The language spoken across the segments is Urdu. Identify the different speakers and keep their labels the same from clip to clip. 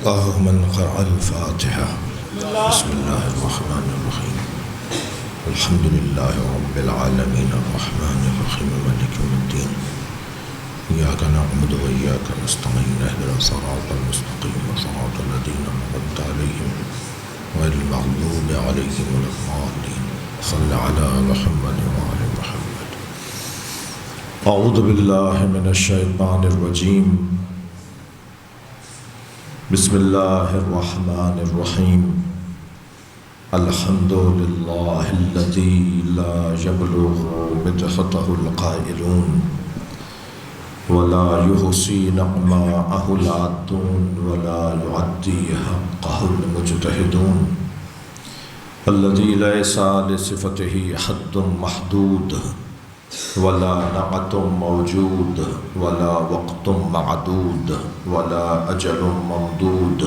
Speaker 1: من قرأ الفاتحة. بسم الله الرحمن الرحيم. الحمد لله رب العالمين الرحمن الرحيم مالك يوم الدين. إياك نعبد وإياك نستعين اهدنا الصراط المستقيم صراط الذين أنعمت عليهم غير المغضوب عليهم ولا الضالين. صل على محمد وآل محمد. أعوذ بالله من الشيطان الرجيم. بسم الله الرحمن الرحيم. الحمد لله الذي لا يبلغ مدحته القائلون ولا يحصي نعماءه العادون ولا يعدي حقه المجتهدون الذي ليس لصفته حد محدود ولا نعت موجود ولا وقت معدود ولا أجل ممدود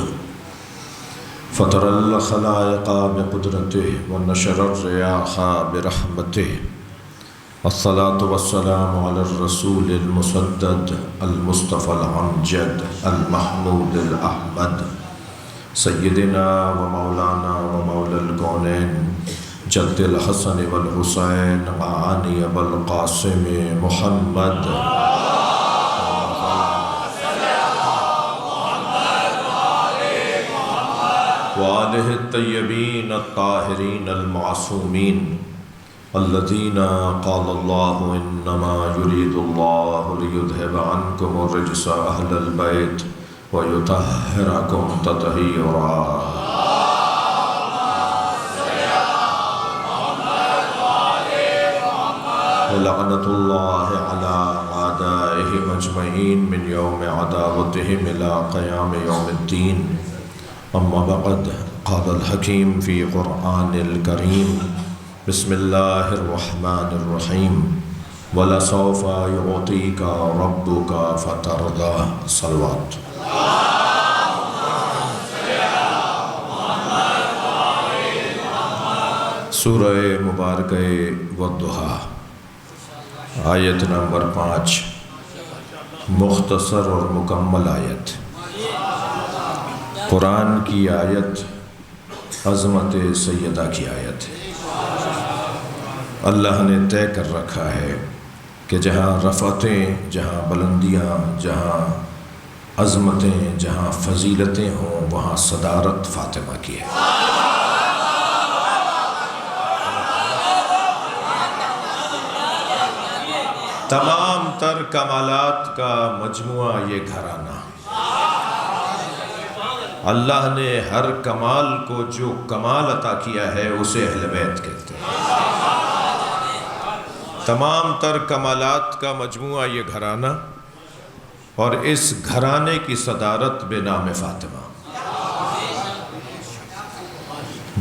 Speaker 1: فطر الخلائق بقدرته ونشر الرياح برحمته. الصلاة والسلام على الرسول المسدد المصطفى الأمجد المحمود الأحمد سيدنا ومولانا ومولى الكونين جد الحسن والحسين معاني أبا القاسم محمد وآله الطيبين الطاهرين المعصومين الذين قال الله إنما يريد الله ليذهب عنكم الرجس أهل البيت ويطهركم تطهيرا. ولعنة الله على أعدائهم أجمعين من يوم عداوتهم إلى قيام يوم الدين. أما بعد قال الحكيم في قرآن الكريم بسم الله الرحمن الرحيم ولسوف يعطيك ربك فترضى. صلوات. سورہ مبارکہ والضحیٰ آیت نمبر 5 مختصر اور مکمل آیت. قرآن کی آیت عظمت سیدہ کی آیت ہے. اللہ نے طے کر رکھا ہے کہ جہاں رفعتیں، جہاں بلندیاں، جہاں عظمتیں، جہاں فضیلتیں ہوں وہاں صدارت فاطمہ کی ہے. تمام تر کمالات کا مجموعہ یہ گھرانہ. اللہ نے ہر کمال کو جو کمال عطا کیا ہے اسے اہل بیت کہتے ہیں. تمام تر کمالات کا مجموعہ یہ گھرانہ اور اس گھرانے کی صدارت بنام فاطمہ.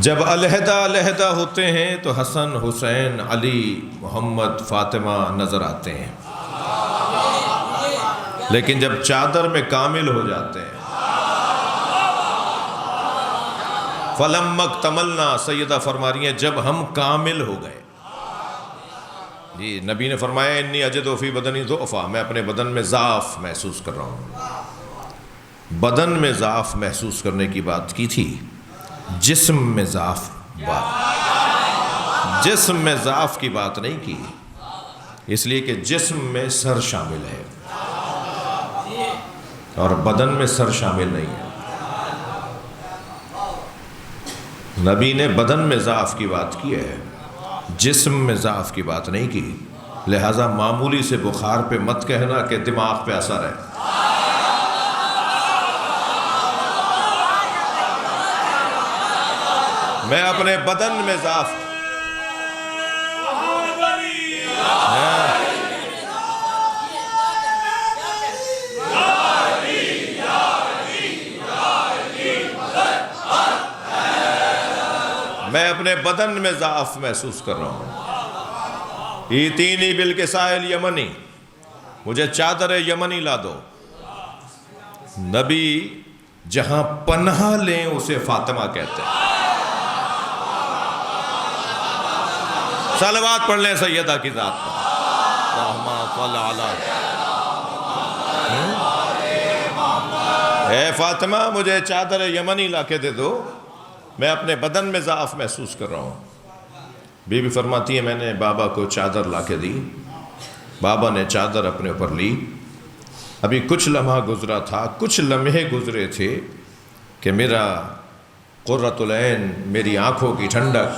Speaker 1: جب علیحدہ علیحدہ ہوتے ہیں تو حسن، حسین، علی، محمد، فاطمہ نظر آتے ہیں، لیکن جب چادر میں کامل ہو جاتے ہیں فَلَمَّا اكْتَمَلْنَا، سیدہ فرما رہی ہیں جب ہم کامل ہو گئے. جی نبی نے فرمایا انی اجد فی بدنی ضعفا، میں اپنے بدن میں ضعف محسوس کر رہا ہوں. بدن میں ضعف محسوس کرنے کی بات کی تھی، جسم میں ضعف کی بات نہیں کی، اس لیے کہ جسم میں سر شامل ہے اور بدن میں سر شامل نہیں ہے. نبی نے بدن میں ضعف کی بات کی ہے، جسم میں ضعف کی بات نہیں کی. لہٰذا معمولی سے بخار پہ مت کہنا کہ دماغ پہ اثر ہے. میں اپنے بدن میں ضعف محسوس کر رہا ہوں. ایتینی بالکسائل یمنی، مجھے چادر یمنی لا دو. نبی جہاں پناہ لیں اسے فاطمہ کہتے ہیں. صلوات پڑھ لیں سیدہ کی ذات پر. اللہم صل علی
Speaker 2: اے فاطمہ مجھے چادر یمنی لا کے دے دو، میں اپنے بدن میں ضعف محسوس کر رہا ہوں۔ بی بی فرماتی ہے میں نے بابا کو چادر لا کے دی، بابا نے چادر اپنے اوپر لی۔ ابھی کچھ لمحہ گزرا تھا، کچھ لمحے گزرے تھے کہ میرا قرۃ العین، میری آنکھوں کی ٹھنڈک،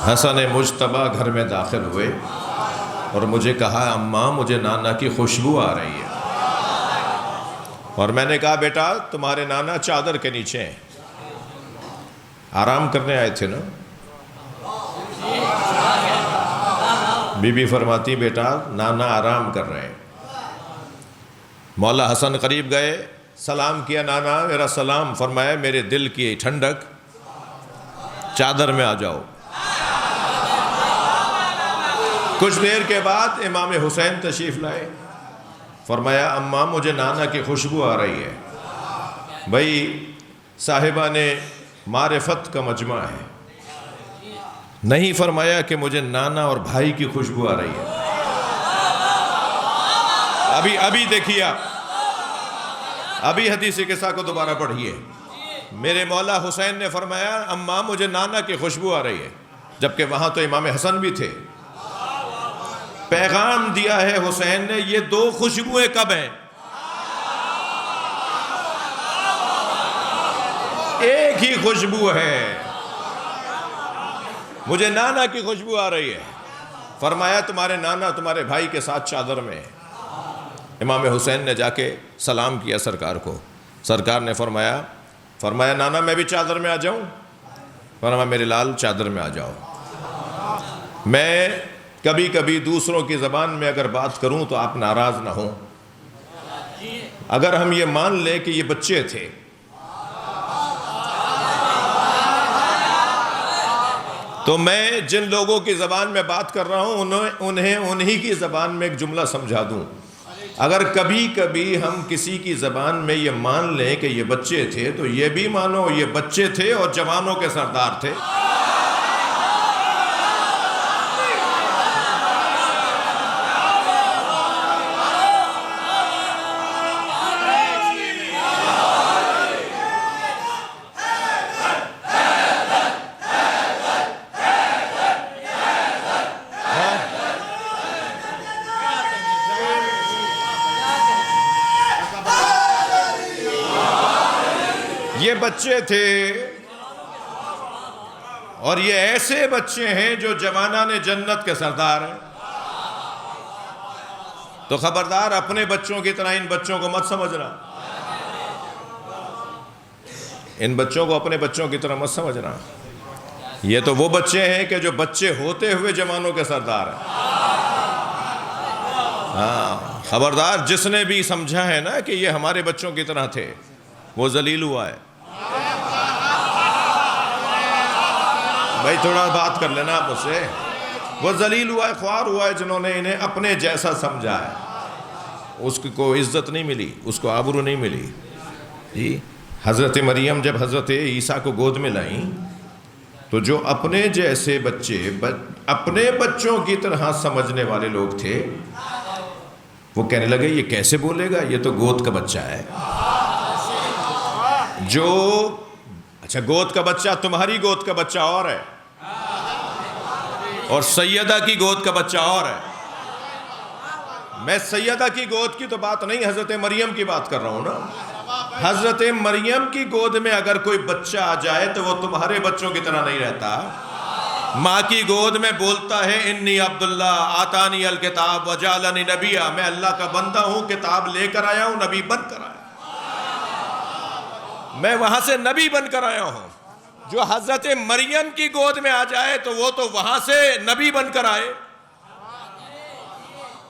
Speaker 2: حسن مجتبیٰ گھر میں داخل ہوئے اور مجھے کہا اماں مجھے نانا کی خوشبو آ رہی ہے۔ اور میں نے کہا بیٹا تمہارے نانا چادر کے نیچے ہیں، آرام کرنے آئے تھے نا؟ بی بی فرماتی بیٹا نانا آرام کر رہے ہیں۔ مولا حسن قریب گئے، سلام کیا، نانا میرا سلام، فرمایا میرے دل کی ٹھنڈک، چادر میں آ جاؤ۔ کچھ دیر کے بعد امام حسین تشریف لائے، فرمایا اماں مجھے نانا کی خوشبو آ رہی ہے۔ بھائی صاحبہ نے معرفت کا مجمع ہے، نہیں فرمایا کہ مجھے نانا اور بھائی کی خوشبو آ رہی ہے۔ ابھی دیکھیے آپ، ابھی حدیث قصہ کو دوبارہ پڑھیے۔ میرے مولا حسین نے فرمایا اماں مجھے نانا کی خوشبو آ رہی ہے، جبکہ وہاں تو امام حسن بھی تھے۔ پیغام دیا ہے حسین نے، یہ دو خوشبوئیں کب ہیں؟ ایک ہی خوشبو ہے، مجھے نانا کی خوشبو آ رہی ہے۔ فرمایا تمہارے نانا تمہارے بھائی کے ساتھ چادر میں۔ امام حسین نے جا کے سلام کیا سرکار کو، سرکار نے فرمایا نانا میں بھی چادر میں آ جاؤں؟ فرمایا میرے لال چادر میں آ جاؤ۔ میں کبھی کبھی دوسروں کی زبان میں اگر بات کروں تو آپ ناراض نہ ہوں۔ اگر ہم یہ مان لیں کہ یہ بچے تھے، تو میں جن لوگوں کی زبان میں بات کر رہا ہوں انہیں کی زبان میں ایک جملہ سمجھا دوں۔ اگر کبھی کبھی ہم کسی کی زبان میں یہ مان لیں کہ یہ بچے تھے، تو یہ بھی مانو یہ بچے تھے اور جوانوں کے سردار تھے۔ یہ بچے تھے، اور یہ ایسے بچے ہیں جو جوانان جنت کے سردار ہیں۔ تو خبردار اپنے بچوں کی طرح ان بچوں کو مت سمجھنا، ان بچوں کو اپنے بچوں کی طرح مت سمجھنا۔ یہ تو وہ بچے ہیں کہ جو بچے ہوتے ہوئے جوانوں کے سردار ہیں۔ ہاں خبردار، جس نے بھی سمجھا ہے نا کہ یہ ہمارے بچوں کی طرح تھے، وہ ذلیل ہوا ہے۔ بھائی تھوڑا بات کر لینا آپ مجھ سے۔ وہ ذلیل ہوا ہے، خوار ہوا ہے جنہوں نے انہیں اپنے جیسا سمجھا ہے۔ اس کو عزت نہیں ملی، اس کو آبرو نہیں ملی۔ جی حضرت مریم جب حضرت عیسیٰ کو گود میں لائیں تو جو اپنے جیسے بچے اپنے بچوں کی طرح سمجھنے والے لوگ تھے، وہ کہنے لگے یہ کیسے بولے گا، یہ تو گود کا بچہ ہے۔ اچھا گود کا بچہ، تمہاری گود کا بچہ اور ہے، اور سیدہ کی گود کا بچہ اور ہے۔ میں سیدہ کی گود کی تو بات نہیں، حضرت مریم کی بات کر رہا ہوں نا۔ حضرت مریم کی گود میں اگر کوئی بچہ آ جائے تو وہ تمہارے بچوں کی طرح نہیں رہتا۔ ماں کی گود میں بولتا ہے انی عبداللہ آتانی الکتاب وجعلنی نبیہ، میں اللہ کا بندہ ہوں، کتاب لے کر آیا ہوں، نبی بن کر آیا، میں وہاں سے نبی بن کر آیا ہوں۔ جو حضرت مریم کی گود میں آ جائے تو وہ تو وہاں سے نبی بن کر آئے،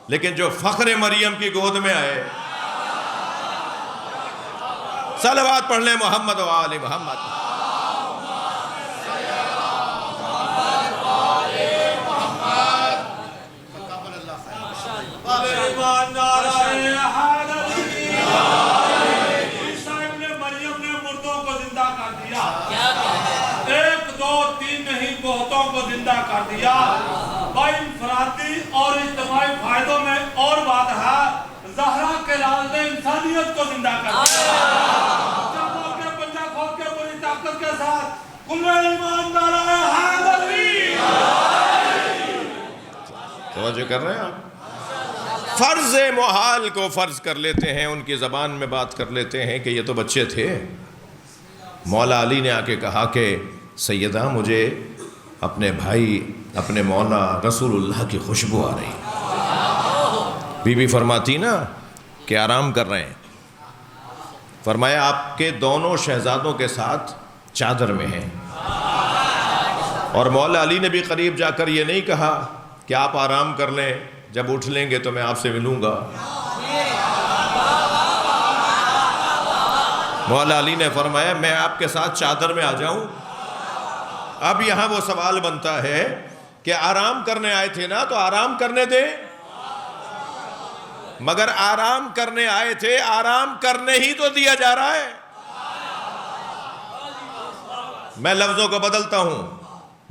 Speaker 2: لیکن جو فخر مریم کی گود میں آئے، صلوات پڑھ لیں محمد و آل محمد۔
Speaker 3: زندہ کر دیا۔ بھائی انفرادی اور اجتماعی فائدوں میں اور بات ہے، زہرا کے لال نے انسانیت کو زندہ کر دیا، جب کے پنجہ کھود کے پوری طاقت کے ساتھ کل ایماندار حیدری
Speaker 2: توجہ کر رہے ہیں آپ؟ فرض محال کو فرض کر لیتے ہیں، ان کی زبان میں بات کر لیتے ہیں کہ یہ تو بچے تھے۔ مولا علی نے آ کے کہا کہ سیدہ مجھے اپنے بھائی اپنے مولا رسول اللہ کی خوشبو آ رہی۔ بی بی فرماتی نا کہ آرام کر رہے ہیں، فرمایا آپ کے دونوں شہزادوں کے ساتھ چادر میں ہیں، اور مولا علی نے بھی قریب جا کر یہ نہیں کہا کہ آپ آرام کر لیں، جب اٹھ لیں گے تو میں آپ سے ملوں گا۔ مولا علی نے فرمایا میں آپ کے ساتھ چادر میں آ جاؤں۔ اب یہاں وہ سوال بنتا ہے کہ آرام کرنے آئے تھے نا تو آرام کرنے دیں، مگر آرام کرنے آئے تھے، آرام کرنے ہی تو دیا جا رہا ہے۔ میں لفظوں کو بدلتا ہوں،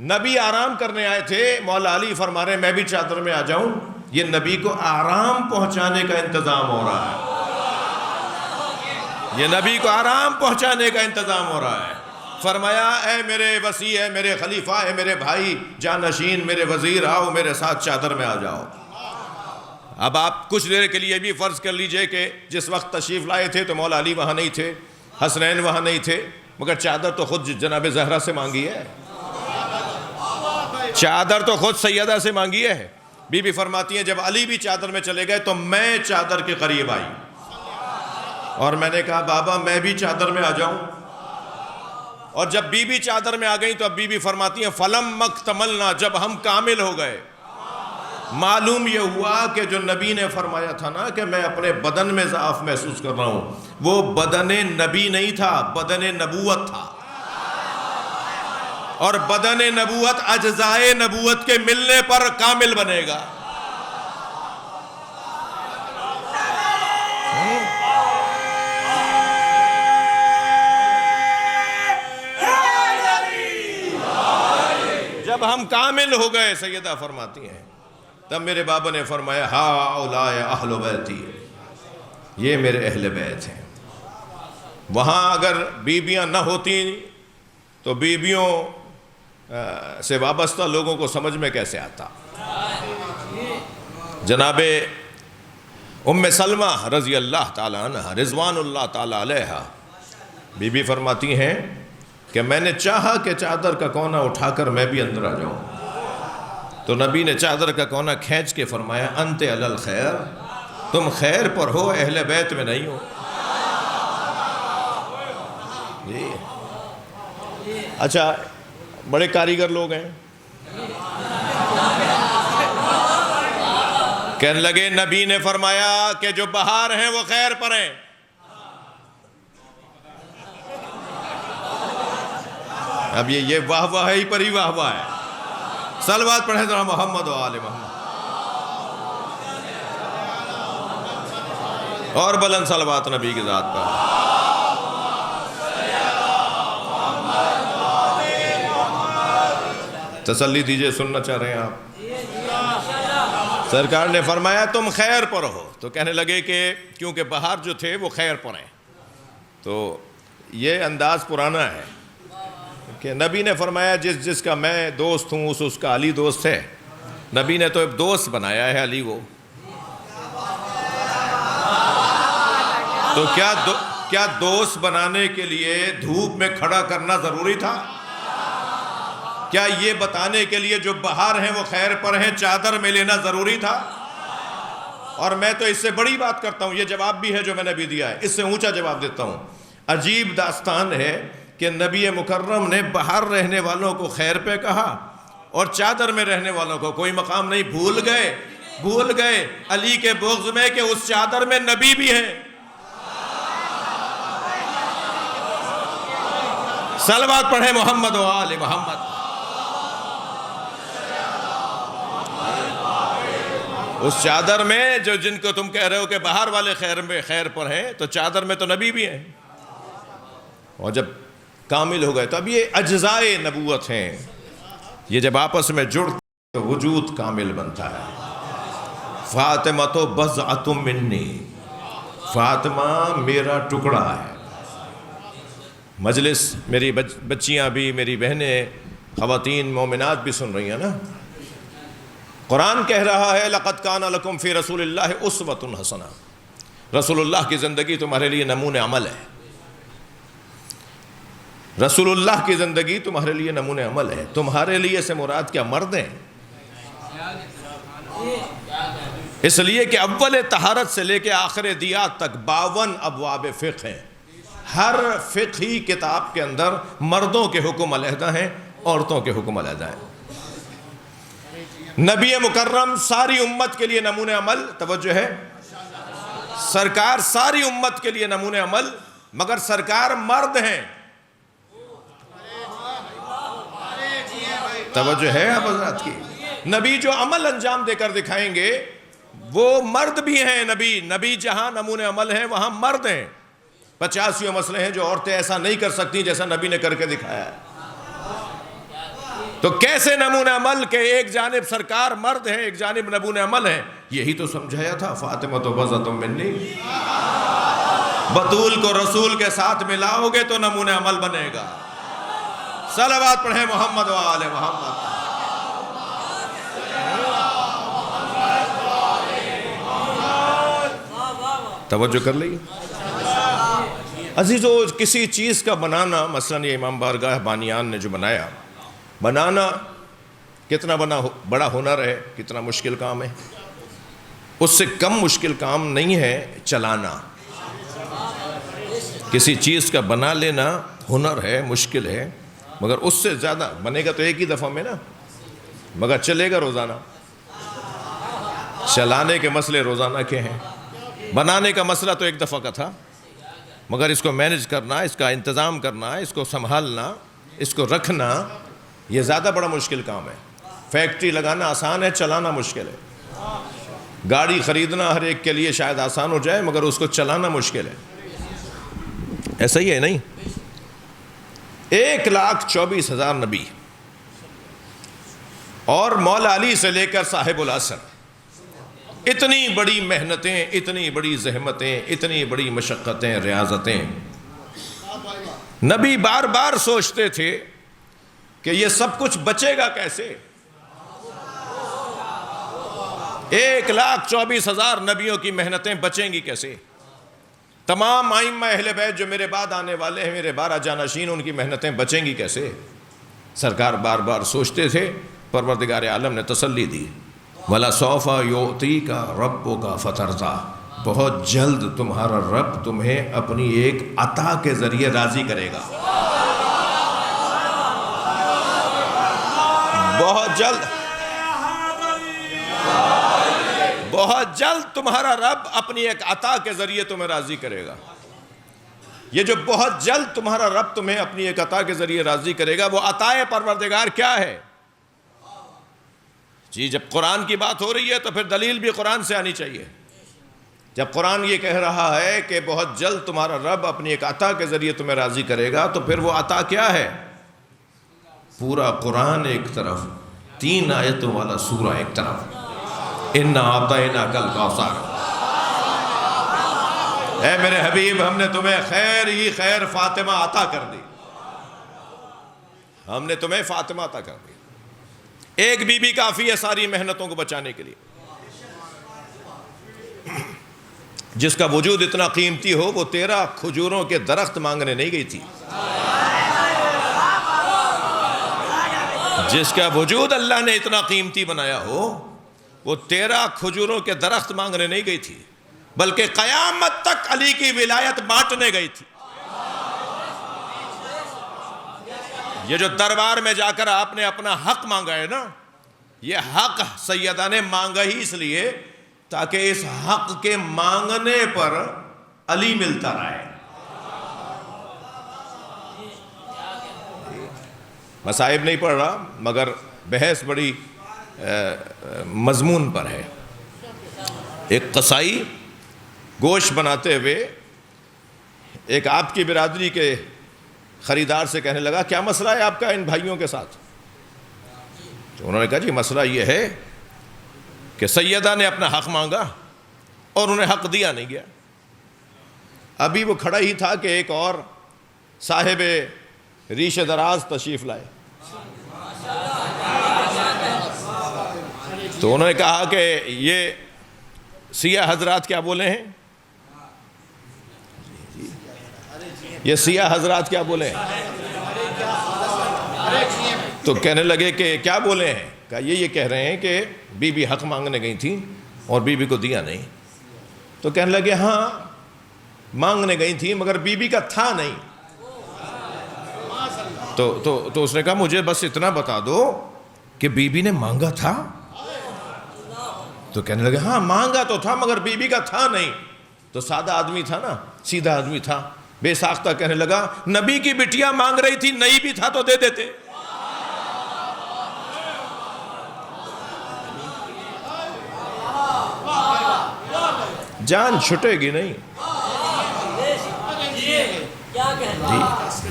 Speaker 2: نبی آرام کرنے آئے تھے، مولا علی فرما رہے میں بھی چادر میں آ جاؤں، یہ نبی کو آرام پہنچانے کا انتظام ہو رہا ہے، یہ نبی کو آرام پہنچانے کا انتظام ہو رہا ہے۔ فرمایا اے میرے وصی، اے میرے خلیفہ، اے میرے بھائی جانشین، میرے وزیر، آؤ میرے ساتھ چادر میں آ جاؤ۔ اب آپ کچھ دیر کے لیے بھی فرض کر لیجئے کہ جس وقت تشریف لائے تھے تو مولا علی وہاں نہیں تھے، حسنین وہاں نہیں تھے، مگر چادر تو خود جناب زہرا سے مانگی ہے، چادر تو خود سیدہ سے مانگی ہے۔ بی بی فرماتی ہیں جب علی بھی چادر میں چلے گئے تو میں چادر کے قریب آئی اور میں نے کہا بابا میں بھی چادر میں آ جاؤں، اور جب بی بی چادر میں آ گئی تو اب بی بی فرماتی ہیں فلم مکتملنا، جب ہم کامل ہو گئے، معلوم یہ ہوا کہ جو نبی نے فرمایا تھا نا کہ میں اپنے بدن میں ضعف محسوس کر رہا ہوں، وہ بدن نبی نہیں تھا، بدن نبوت تھا، اور بدن نبوت اجزائے نبوت کے ملنے پر کامل بنے گا۔ جب ہم کامل ہو گئے، سیدہ فرماتی ہیں، تب میرے بابا نے فرمایا ہا اولائے اہل بیتی، یہ میرے اہل بیت ہیں۔ وہاں اگر بیویاں نہ ہوتی تو بیویوں سے وابستہ لوگوں کو سمجھ میں کیسے آتا۔ جناب ام سلمہ رضی اللہ تعالیٰ عنہ رضوان اللہ تعالیٰ علیہا بی بی فرماتی ہیں کہ میں نے چاہا کہ چادر کا کونا اٹھا کر میں بھی اندر آ جاؤں، تو نبی نے چادر کا کونا کھینچ کے فرمایا انت علی الخیر، تم خیر پر ہو، اہل بیت میں نہیں ہو۔ جی اچھا، بڑے کاریگر لوگ ہیں، کہنے لگے نبی نے فرمایا کہ جو بہار ہیں وہ خیر پر ہیں، اب یہ واہ واہ ہی پر ہی واہ واہ ہے۔ صلوات پڑھیں ذرا محمد و آل محمد، اور بلند صلوات نبی کی ذات پر۔ تسلی دیجئے، سننا چاہ رہے ہیں آپ؟ سرکار نے فرمایا تم خیر پر ہو، تو کہنے لگے کہ کیونکہ بہار جو تھے وہ خیر پر ہیں، تو یہ انداز پرانا ہے کہ نبی نے فرمایا جس کا میں دوست ہوں اس کا علی دوست ہے۔ نبی نے تو ایک دوست بنایا ہے علی کو، تو کیا دوست بنانے کے لیے دھوپ میں کھڑا کرنا ضروری تھا؟ کیا یہ بتانے کے لیے جو بہار ہیں وہ خیر پر ہیں چادر میں لینا ضروری تھا؟ اور میں تو اس سے بڑی بات کرتا ہوں، یہ جواب بھی ہے جو میں نے بھی دیا ہے، اس سے اونچا جواب دیتا ہوں۔ عجیب داستان ہے کہ نبی مکرم نے باہر رہنے والوں کو خیر پہ کہا اور چادر میں رہنے والوں کو کوئی مقام نہیں۔ بھول گئے علی کے بغض میں کہ اس چادر میں نبی بھی ہیں۔ صلوات پڑھیں محمد و آل محمد۔ اس چادر میں جو جن کو تم کہہ رہے ہو کہ باہر والے خیر پر ہیں، تو چادر میں تو نبی بھی ہیں، اور جب کامل ہو گئے تو اب یہ اجزائے نبوت ہیں، یہ جب آپس میں جڑ تو وجود کامل بنتا ہے۔ فاطمہ تو بضعۃ منی، فاطمہ میرا ٹکڑا ہے۔ مجلس میری بچیاں بھی، میری بہنیں، خواتین مومنات بھی سن رہی ہیں نا۔ قرآن کہہ رہا ہے لَقَدْ كَانَ لَكُمْ فِي رَسُولِ اللَّهِ أُسْوَةٌ حَسَنَةٌ، رسول اللہ کی زندگی تمہارے لیے نمونِ عمل ہے۔ رسول اللہ کی زندگی تمہارے لیے نمونِ عمل ہے۔ تمہارے لیے سے مراد کیا؟ مرد ہیں۔ اس لیے کہ اول طہارت سے لے کے آخر دیات تک 52 ابواب فقہ ہیں۔ ہر فقہی کتاب کے اندر مردوں کے حکم علیحدہ ہیں، عورتوں کے حکم علیحدہ ہیں۔ نبی مکرم ساری امت کے لیے نمونِ عمل، توجہ ہے، سرکار ساری امت کے لیے نمونِ عمل، مگر سرکار مرد ہیں۔ توجہ ہے آپ حضرات کی؟ نبی جو عمل انجام دے کر دکھائیں گے وہ مرد بھی ہیں۔ نبی جہاں نمونِ عمل ہیں وہاں مرد ہیں۔ 85 مسئلے ہیں جو عورتیں ایسا نہیں کر سکتی جیسا نبی نے کر کے دکھایا ہے۔ تو کیسے نمونِ عمل کہ ایک جانب سرکار مرد ہیں، ایک جانب نمونِ عمل ہیں؟ یہی تو سمجھایا تھا فاطمہ تو بضعۃ منی، بطول کو رسول کے ساتھ ملاؤ گے تو نمونِ عمل بنے گا۔ صلوات پڑھیں محمد و آل محمد۔ توجہ کر لئیے عزیزو، کسی چیز کا بنانا، مثلا یہ امام بارگاہ بانیان نے جو بنانا کتنا بڑا ہنر ہے، کتنا مشکل کام ہے۔ اس سے کم مشکل کام نہیں ہے چلانا۔ کسی چیز کا بنا لینا ہنر ہے، مشکل ہے، مگر اس سے زیادہ بنے گا تو ایک ہی دفعہ میں نا، مگر چلے گا روزانہ۔ چلانے کے مسئلے روزانہ کے ہیں، بنانے کا مسئلہ تو ایک دفعہ کا تھا، مگر اس کو مینج کرنا، اس کا انتظام کرنا، اس کو سنبھالنا، اس کو رکھنا، یہ زیادہ بڑا مشکل کام ہے۔ فیکٹری لگانا آسان ہے، چلانا مشکل ہے۔ گاڑی خریدنا ہر ایک کے لیے شاید آسان ہو جائے، مگر اس کو چلانا مشکل ہے۔ ایسا ہی ہے نہیں؟ 1,24,000 نبی اور مولا علی سے لے کر صاحب العصر، اتنی بڑی محنتیں، اتنی بڑی زحمتیں، اتنی بڑی مشقتیں، ریاضتیں۔ نبی بار بار سوچتے تھے کہ یہ سب کچھ بچے گا کیسے؟ 1,24,000 نبیوں کی محنتیں بچیں گی کیسے؟ تمام ائمہ اہل بیت جو میرے بعد آنے والے ہیں، میرے 12 جانشین، ان کی محنتیں بچیں گی کیسے؟ سرکار بار بار سوچتے تھے، پروردگار عالم نے تسلی دی، وَلَسَوْفَ يُعْطِيكَ رَبُّكَ فَتَرْضَىٰ، بہت جلد تمہارا رب تمہیں اپنی ایک عطا کے ذریعے راضی کرے گا۔ بہت جلد تمہارا رب اپنی ایک عطا کے ذریعے تمہیں راضی کرے گا۔ یہ جو بہت جلد تمہارا رب تمہیں اپنی ایک عطا کے ذریعے راضی کرے گا، وہ عطائے پروردگار کیا ہے؟ جی جب قرآن کی بات ہو رہی ہے تو پھر دلیل بھی قرآن سے آنی چاہیے۔ جب قرآن یہ کہہ رہا ہے کہ بہت جلد تمہارا رب اپنی ایک عطا کے ذریعے تمہیں راضی کرے گا، تو پھر وہ عطا کیا ہے؟ پورا قرآن ایک طرف، 3 آیتوں والا سورہ ایک طرف، اِنَّا أَعْطَيْنَاكَ الْكَوْثَرَ، اے میرے حبیب ہم نے تمہیں خیر ہی خیر فاطمہ عطا کر دی، ہم نے تمہیں فاطمہ عطا کر دی۔ ایک بی بی کافی ہے ساری محنتوں کو بچانے کے لیے۔ جس کا وجود اتنا قیمتی ہو، وہ 13 کھجوروں کے درخت مانگنے نہیں گئی تھی۔ جس کا وجود اللہ نے اتنا قیمتی بنایا ہو، وہ 13 کھجوروں کے درخت مانگنے نہیں گئی تھی، بلکہ قیامت تک علی کی ولایت بانٹنے گئی تھی۔ یہ جو دربار میں جا کر آپ نے اپنا حق مانگا ہے نا، یہ حق سیدہ نے مانگا ہی اس لیے تاکہ اس حق کے مانگنے پر علی ملتا رہے۔ مصائب نہیں پڑھ رہا، مگر بحث بڑی مضمون پر ہے۔ ایک قصائی گوشت بناتے ہوئے ایک آپ کی برادری کے خریدار سے کہنے لگا، کیا مسئلہ ہے آپ کا ان بھائیوں کے ساتھ؟ تو انہوں نے کہا، جی مسئلہ یہ ہے کہ سیدہ نے اپنا حق مانگا اور انہیں حق دیا نہیں گیا۔ ابھی وہ کھڑا ہی تھا کہ ایک اور صاحب ریش دراز تشریف لائے. تو انہوں نے کہا کہ یہ سیاہ حضرات کیا بولے ہیں, یہ سیاہ حضرات کیا بولے ہیں؟ تو کہنے لگے کہ کیا بولے ہیں؟ کہا یہ کہہ رہے ہیں کہ بی بی حق مانگنے گئی تھی اور بی بی کو دیا نہیں. تو کہنے لگے ہاں مانگنے گئی تھی مگر بی بی کا تھا نہیں. تو اس نے کہا مجھے بس اتنا بتا دو کہ بی بی نے مانگا تھا؟ تو کہنے لگے ہاں مانگا تو تھا مگر بی بی کا تھا نہیں. تو سادہ آدمی تھا نا, سیدھا آدمی تھا, بے ساختہ کہنے لگا نبی کی بٹیا مانگ رہی تھی, نہیں بھی تھا تو دے دیتے. جان چھٹے گی نہیں.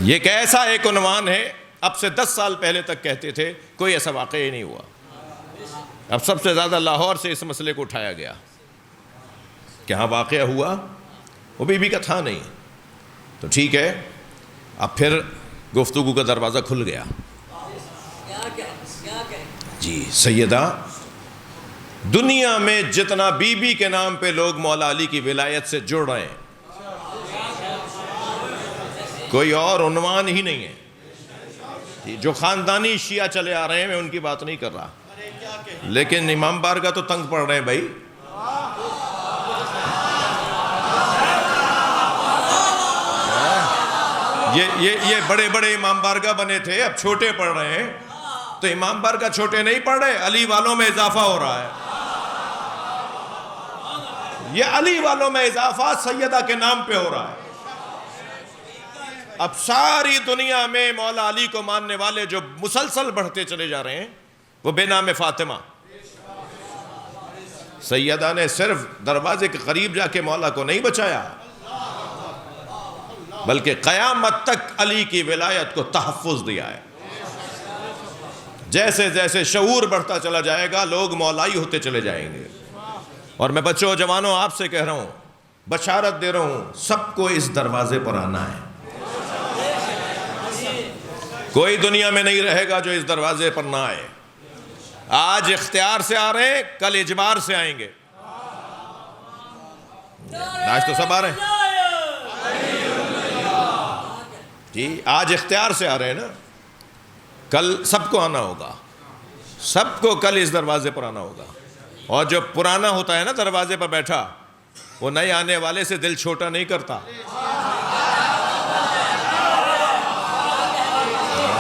Speaker 2: یہ کہ ایسا ایک عنوان ہے, اب سے 10 سال پہلے تک کہتے تھے, کوئی ایسا واقعہ ہی نہیں ہوا. اب سب سے زیادہ لاہور سے اس مسئلے کو اٹھایا گیا کہ ہاں واقعہ ہوا, وہ بی بی کا تھا نہیں. تو ٹھیک ہے, اب پھر گفتگو کا دروازہ کھل گیا. جی سیدہ, دنیا میں جتنا بی بی کے نام پہ لوگ مولا علی کی ولایت سے جڑ رہے ہیں, کوئی اور عنوان ہی نہیں ہے. جو خاندانی شیعہ چلے آ رہے ہیں میں ان کی بات نہیں کر رہا, لیکن امام بارگاہ تو تنگ پڑ رہے ہیں بھائی. یہ بڑے بڑے امام بارگاہ بنے تھے, اب چھوٹے پڑ رہے ہیں. تو امام بارگاہ چھوٹے نہیں پڑ رہے, علی والوں میں اضافہ ہو رہا ہے. یہ علی والوں میں اضافہ سیدہ کے نام پہ ہو رہا ہے. اب ساری دنیا میں مولا علی کو ماننے والے جو مسلسل بڑھتے چلے جا رہے ہیں وہ بے نام فاطمہ. سیدہ نے صرف دروازے کے قریب جا کے مولا کو نہیں بچایا, بلکہ قیامت تک علی کی ولایت کو تحفظ دیا ہے. جیسے جیسے شعور بڑھتا چلا جائے گا لوگ مولائی ہوتے چلے جائیں گے. اور میں بچوں جوانوں آپ سے کہہ رہا ہوں, بشارت دے رہا ہوں, سب کو اس دروازے پر آنا ہے. کوئی دنیا میں نہیں رہے گا جو اس دروازے پر نہ آئے. آج اختیار سے آ رہے ہیں, کل اجبار سے آئیں گے. آج تو سب آ رہے ہیں جی, آج اختیار سے آ رہے ہیں نا, کل سب کو آنا ہوگا. سب کو کل اس دروازے پر آنا ہوگا. اور جو پرانا ہوتا ہے نا دروازے پر بیٹھا, وہ نئے آنے والے سے دل چھوٹا نہیں کرتا.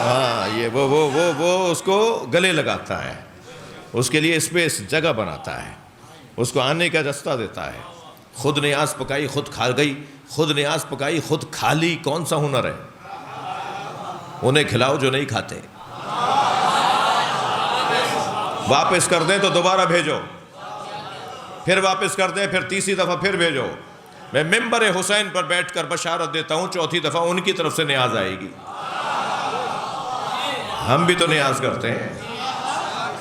Speaker 2: ہاں, یہ وہ اس کو گلے لگاتا ہے, اس کے لیے اسپیس جگہ بناتا ہے, اس کو آنے کا رستہ دیتا ہے. خود نیاز پکائی خود کھا گئی, خود نیاز پکائی خود کھا لی, کون سا ہنر ہے؟ انہیں کھلاؤ جو نہیں کھاتے. واپس کر دیں تو دوبارہ بھیجو, پھر واپس کر دیں, پھر تیسری دفعہ پھر بھیجو. میں ممبر حسین پر بیٹھ کر بشارت دیتا ہوں, چوتھی دفعہ ان کی طرف سے نیاز آئے گی. ہم بھی تو نیاز کرتے ہیں.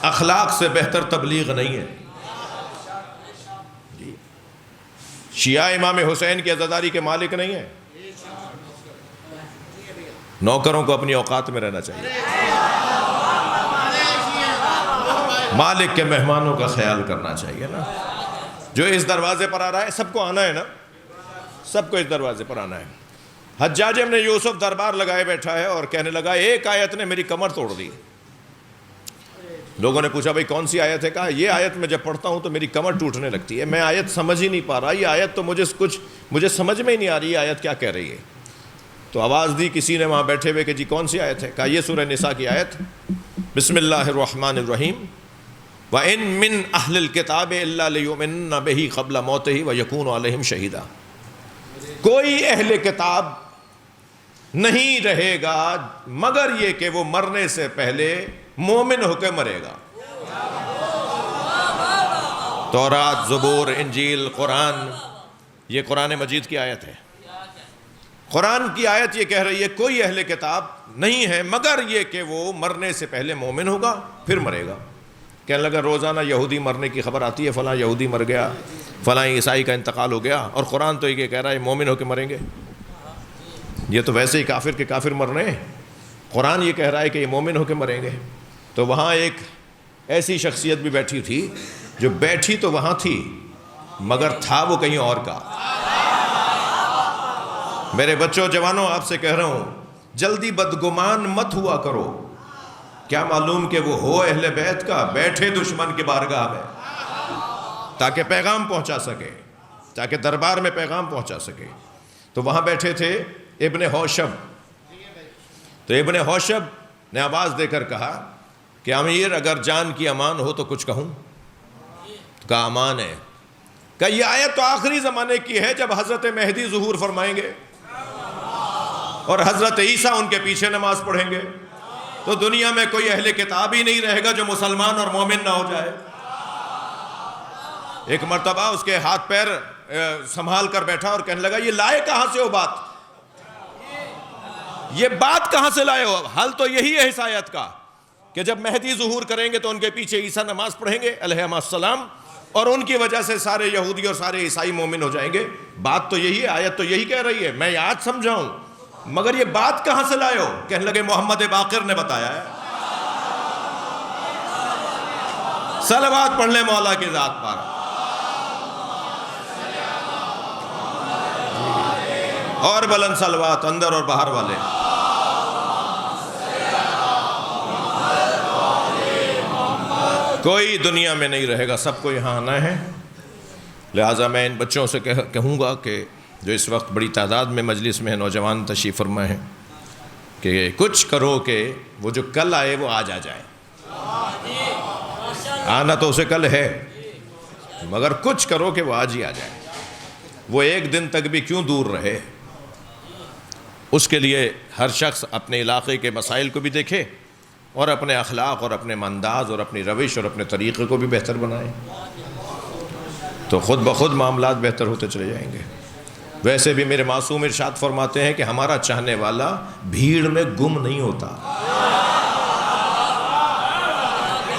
Speaker 2: اخلاق سے بہتر تبلیغ نہیں ہے. شیعہ امام حسین کی عزاداری کے مالک نہیں ہیں. نوکروں کو اپنی اوقات میں رہنا چاہیے. مالک کے مہمانوں کا خیال کرنا چاہیے نا. جو اس دروازے پر آ رہا ہے سب کو آنا ہے نا, سب کو اس دروازے پر آنا ہے. حجاج ابن یوسف دربار لگائے بیٹھا ہے اور کہنے لگا ایک آیت نے میری کمر توڑ دی. لوگوں نے پوچھا بھائی کون سی آیت ہے؟ کہا یہ آیت میں جب پڑھتا ہوں تو میری کمر ٹوٹنے لگتی ہے, میں آیت سمجھ ہی نہیں پا رہا, یہ آیت تو مجھے سمجھ میں ہی نہیں آ رہی, یہ آیت کیا کہہ رہی ہے. تو آواز دی کسی نے وہاں بیٹھے ہوئے کہ جی کون سی آیت ہے؟ کہا یہ سورہ نساء کی آیت, بسم اللہ الرحمن الرحیم, وَإِن مِّنْ أَهْلِ الْكِتَابِ إِلَّا لِيُؤْمِنَّ بِهِ قَبْلَ مَوْتِهِ وَيَكُونُ عَلَيْهِمْ شَهِيدًا. کوئی اہل کتاب نہیں رہے گا مگر یہ کہ وہ مرنے سے پہلے مومن ہو کے مرے گا. تورات, زبور, انجیل, قرآن, یہ قرآن مجید کی آیت ہے. قرآن کی آیت یہ کہہ رہی ہے کوئی اہل کتاب نہیں ہے مگر یہ کہ وہ مرنے سے پہلے مومن ہوگا پھر مرے گا. کہنے لگا روزانہ یہودی مرنے کی خبر آتی ہے, فلاں یہودی مر گیا, فلاں عیسائی کا انتقال ہو گیا، اور قرآن تو یہ کہہ رہا ہے مومن ہو کے مریں گے۔ یہ تو ویسے ہی کافر کے کافر مر رہے ہیں، قرآن یہ کہہ رہا ہے کہ یہ مومن ہو کے مریں گے۔ تو وہاں ایک ایسی شخصیت بھی بیٹھی تھی جو بیٹھی تو وہاں تھی مگر تھا وہ کہیں اور کا۔ میرے بچوں جوانوں، آپ سے کہہ رہا ہوں جلدی بدگمان مت ہوا کرو، کیا معلوم کہ وہ ہو اہل بیت کا، بیٹھے دشمن کی بارگاہ میں تاکہ پیغام پہنچا سکے، تاکہ دربار میں پیغام پہنچا سکے۔ تو وہاں بیٹھے تھے ابن حوشب، تو ابن حوشب نے آواز دے کر کہا کہ امیر اگر جان کی امان ہو تو کچھ کہوں؟ کہا امان ہے۔ کہ یہ آیت تو آخری زمانے کی ہے جب حضرت مہدی ظہور فرمائیں گے اور حضرت عیسیٰ ان کے پیچھے نماز پڑھیں گے، تو دنیا میں کوئی اہل کتاب ہی نہیں رہے گا جو مسلمان اور مومن نہ ہو جائے۔ ایک مرتبہ اس کے ہاتھ پیر سنبھال کر بیٹھا اور کہنے لگا یہ لائے کہاں سے ہو بات، یہ بات کہاں سے لائے ہو؟ حل تو یہی ہے اس آیت کا کہ جب مہدی ظہور کریں گے تو ان کے پیچھے عیسیٰ نماز پڑھیں گے علیہ السلام، اور ان کی وجہ سے سارے یہودی اور سارے عیسائی مومن ہو جائیں گے۔ بات تو یہی ہے، آیت تو یہی کہہ رہی ہے، میں آج سمجھاؤں، مگر یہ بات کہاں سے لائے ہو؟ کہنے لگے محمد باقر نے بتایا ہے۔ صلوات پڑھ لیں مولا کی ذات پر۔ اور بلند صلوات اندر اور باہر والے۔ کوئی دنیا میں نہیں رہے گا، سب کو یہاں آنا ہے۔ لہٰذا میں ان بچوں سے کہوں گا کہ جو اس وقت بڑی تعداد میں مجلس میں نوجوان تشریف فرما ہیں کہ کچھ کرو کہ وہ جو کل آئے وہ آج آ جائے۔ آنا تو اسے کل ہے، مگر کچھ کرو کہ وہ آج ہی آ جائے۔ وہ ایک دن تک بھی کیوں دور رہے؟ اس کے لیے ہر شخص اپنے علاقے کے مسائل کو بھی دیکھے اور اپنے اخلاق اور اپنے انداز اور اپنی روش اور اپنے طریقے کو بھی بہتر بنائے، تو خود بخود معاملات بہتر ہوتے چلے جائیں گے۔ ویسے بھی میرے معصوم ارشاد فرماتے ہیں کہ ہمارا چاہنے والا بھیڑ میں گم نہیں ہوتا،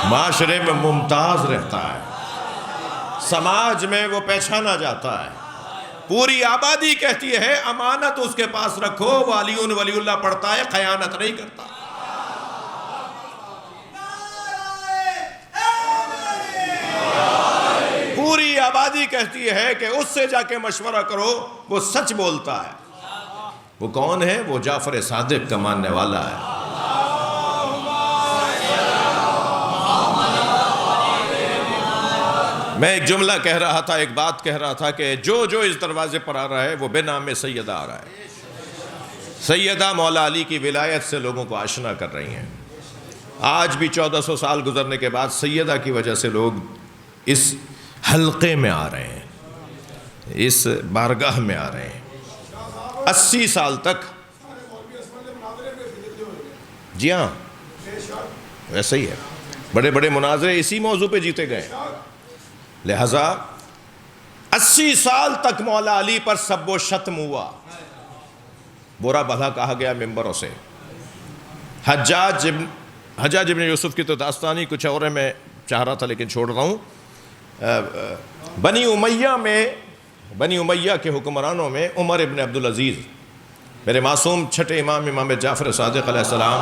Speaker 2: معاشرے میں ممتاز رہتا ہے، سماج میں وہ پہچانا جاتا ہے۔ پوری آبادی کہتی ہے امانت اس کے پاس رکھو، وہ ولی اللہ پڑھتا ہے، خیانت نہیں کرتا۔ پوری آبادی کہتی ہے کہ اس سے جا کے مشورہ کرو، وہ سچ بولتا ہے۔ وہ کون ہے؟ وہ جعفر صادق کا ماننے والا ہے۔ میں ایک جملہ کہہ رہا تھا، ایک بات کہہ رہا تھا کہ جو اس دروازے پر آ رہا ہے وہ بے نام سیدہ آ رہا ہے۔ سیدہ مولا علی کی ولایت سے لوگوں کو آشنا کر رہی ہیں۔ آج بھی 1400 سال گزرنے کے بعد سیدہ کی وجہ سے لوگ اس حلقے میں آ رہے ہیں، اس بارگاہ میں آ رہے ہیں۔ 80 سال تک، جی ہاں ویسے ہی ہے، بڑے بڑے مناظرے اسی موضوع پہ جیتے گئے۔ لہذا 80 سال تک مولا علی پر سب و شتم ہوا، برا بھلا کہا گیا ممبروں سے۔ حجاج ابن یوسف کی تو داستانی کچھ اور ہے، میں چاہ رہا تھا لیکن چھوڑ رہا ہوں۔ بنی امیہ کے حکمرانوں میں عمر ابن عبدالعزیز، میرے معصوم چھٹے امام جعفر صادق علیہ السلام،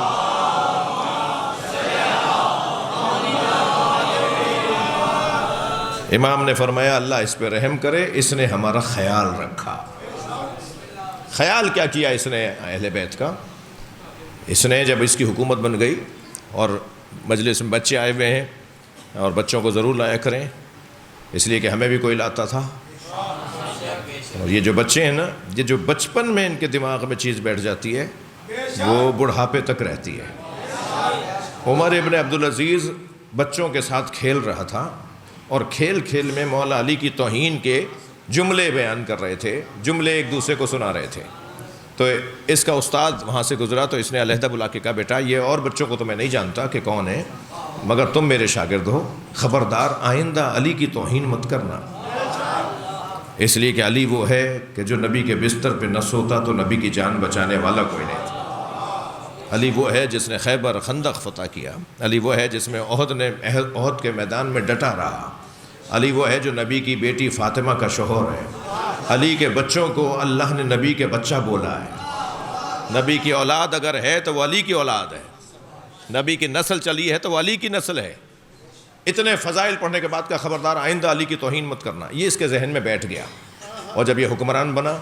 Speaker 2: امام نے فرمایا اللہ اس پہ رحم کرے، اس نے ہمارا خیال رکھا۔ خیال کیا کیا اس نے اہل بیت کا؟ اس نے جب اس کی حکومت بن گئی اور مجلس میں بچے آئے ہوئے ہیں، اور بچوں کو ضرور لایا کریں اس لیے کہ ہمیں بھی کوئی لاتا تھا، اور یہ جو بچے ہیں نا، یہ جو بچپن میں ان کے دماغ میں چیز بیٹھ جاتی ہے وہ بڑھاپے تک رہتی ہے۔ عمر ابن عبدالعزیز بچوں کے ساتھ کھیل رہا تھا، اور کھیل کھیل میں مولا علی کی توہین کے جملے بیان کر رہے تھے، جملے ایک دوسرے کو سنا رہے تھے۔ تو اس کا استاد وہاں سے گزرا تو اس نے علیحدہ بلا کے کہا بیٹا یہ اور بچوں کو تو میں نہیں جانتا کہ کون ہے، مگر تم میرے شاگرد ہو، خبردار آئندہ علی کی توہین مت کرنا، اس لیے کہ علی وہ ہے کہ جو نبی کے بستر پہ نہ سوتا تو نبی کی جان بچانے والا کوئی نہیں تھا۔ علی وہ ہے جس نے خیبر خندق فتح کیا، علی وہ ہے جس میں احد کے میدان میں ڈٹا رہا، علی وہ ہے جو نبی کی بیٹی فاطمہ کا شوہر ہے۔ علی کے بچوں کو اللہ نے نبی کے بچہ بولا ہے۔ نبی کی اولاد اگر ہے تو وہ علی کی اولاد ہے، نبی کی نسل چلی ہے تو وہ علی کی نسل ہے۔ اتنے فضائل پڑھنے کے بعد کا خبردار آئندہ علی کی توہین مت کرنا، یہ اس کے ذہن میں بیٹھ گیا۔ اور جب یہ حکمران بنا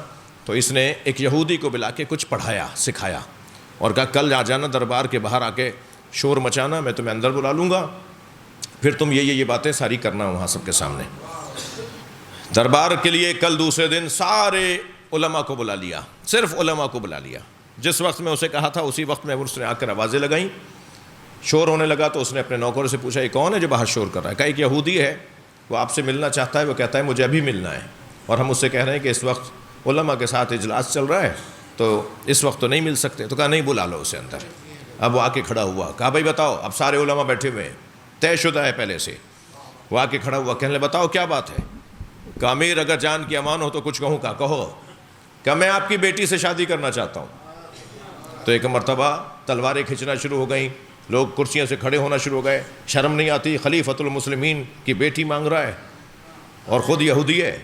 Speaker 2: تو اس نے ایک یہودی کو بلا کے کچھ پڑھایا، سکھایا، اور کہا کل آ جانا دربار کے باہر آ کے شور مچانا، میں تمہیں اندر بلا لوں گا، پھر تم یہ باتیں ساری کرنا وہاں سب کے سامنے۔ دربار کے لیے کل دوسرے دن سارے علماء کو بلا لیا، صرف علماء کو بلا لیا۔ جس وقت میں اسے کہا تھا اسی وقت میں اس نے آ کر آوازیں لگائیں، شور ہونے لگا تو اس نے اپنے نوکر سے پوچھا یہ کون ہے جو باہر شور کر رہا ہے؟ کہا ایک یہودی ہے، وہ آپ سے ملنا چاہتا ہے، وہ کہتا ہے مجھے ابھی ملنا ہے، اور ہم اس سے کہہ رہے ہیں کہ اس وقت علماء کے ساتھ اجلاس چل رہا ہے تو اس وقت تو نہیں مل سکتے۔ تو کہا نہیں، بلا لو اسے اندر۔ اب وہ آ کے کھڑا ہوا، کہا بھائی بتاؤ، اب سارے علماء بیٹھے ہوئے ہیں، طے شدہ ہے پہلے سے۔ وہ آ کے کھڑا ہوا، کہنے لگا بتاؤ کیا بات ہے؟ کہ امیر اگر جان کی امان ہو تو کچھ کہوں، کہو۔ کہ میں آپ کی بیٹی سے شادی کرنا چاہتا ہوں۔ تو ایک مرتبہ تلواریں کھینچنا شروع ہو گئیں، لوگ کرسیوں سے کھڑے ہونا شروع ہو گئے۔ شرم نہیں آتی، خلیفۃ المسلمین کی بیٹی مانگ رہا ہے اور خود یہودی ہے۔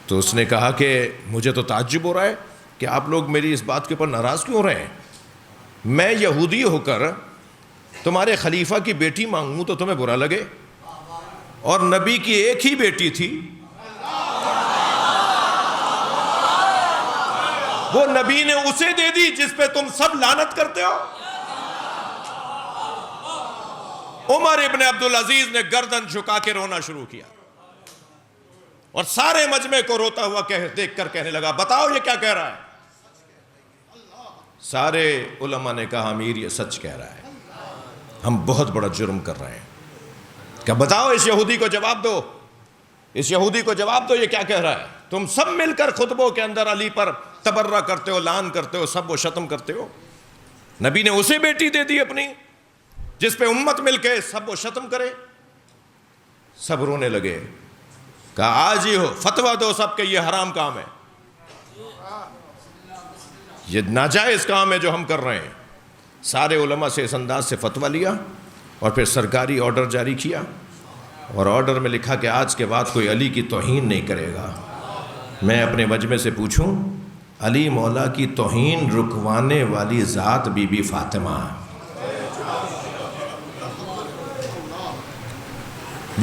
Speaker 2: تو اس نے کہا کہ مجھے تو تعجب ہو رہا ہے کہ آپ لوگ میری اس بات کے اوپر ناراض کیوں ہو رہے ہیں؟ میں یہودی ہو کر تمہارے خلیفہ کی بیٹی مانگوں تو تمہیں برا لگے؟ اور نبی کی ایک ہی بیٹی تھی، وہ نبی نے اسے دے دی جس پہ تم سب لعنت کرتے ہو۔ عمر ابن عبدالعزیز نے گردن جھکا کے رونا شروع کیا اور سارے مجمع کو روتا ہوا دیکھ کر کہنے لگا بتاؤ یہ کیا کہہ رہا ہے؟ سارے علماء نے کہا امیر یہ سچ کہہ رہا ہے، ہم بہت بڑا جرم کر رہے ہیں۔ کہ بتاؤ اس یہودی کو جواب دو، اس یہودی کو جواب دو، یہ کیا کہہ رہا ہے؟ تم سب مل کر خطبوں کے اندر علی پر تبرہ کرتے ہو، لعن کرتے ہو، سب و شتم کرتے ہو۔ نبی نے اسے بیٹی دے دی اپنی جس پہ امت مل کے سب و شتم کرے۔ سب رونے لگے، کہا آج ہی ہو فتویٰ دو سب کہ یہ حرام کام ہے، یہ ناجائز کام ہے جو ہم کر رہے ہیں۔ سارے علماء سے اس انداز سے فتویٰ لیا اور پھر سرکاری آرڈر جاری کیا، اور آرڈر میں لکھا کہ آج کے بعد کوئی علی کی توہین نہیں کرے گا۔ میں اپنے مجمع سے پوچھوں، علی مولا کی توہین رکوانے والی ذات بی بی فاطمہ،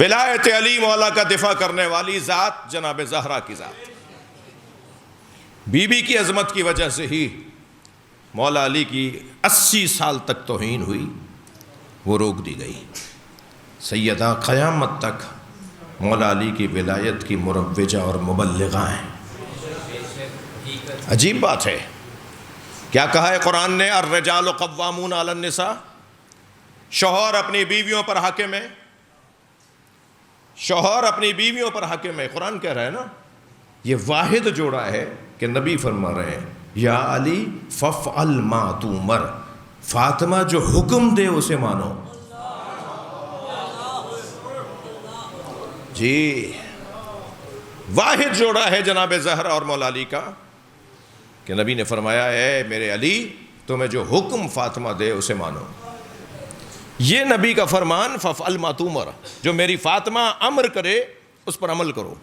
Speaker 2: ولایت علی مولا کا دفاع کرنے والی ذات جناب زہرا کی ذات، بی بی کی عظمت کی وجہ سے ہی مولا علی کی 80 سال تک توہین ہوئی، وہ روک دی گئی۔ سیدہ قیامت تک مولا علی کی ولایت کی مروجہ اور مبلغہ ہیں۔ عجیب بات ہے، کیا کہا ہے قرآن نے؟ الرجال قوامون علی النساء، شوہر اپنی بیویوں پر حاکم ہے، شوہر اپنی بیویوں پر حاکم ہے۔ قرآن کہہ رہا ہے نا، یہ واحد جوڑا ہے کہ نبی فرما رہے ہیں یا علی ففعل ما تؤمر، فاطمہ جو حکم دے اسے مانو۔ جی واحد جوڑا ہے جناب زہرا اور مولا علی کا کہ نبی نے فرمایا ہے میرے علی تمہیں جو حکم فاطمہ دے اسے مانو۔ یہ نبی کا فرمان ففعل ما تؤمر، جو میری فاطمہ امر کرے اس پر عمل کرو۔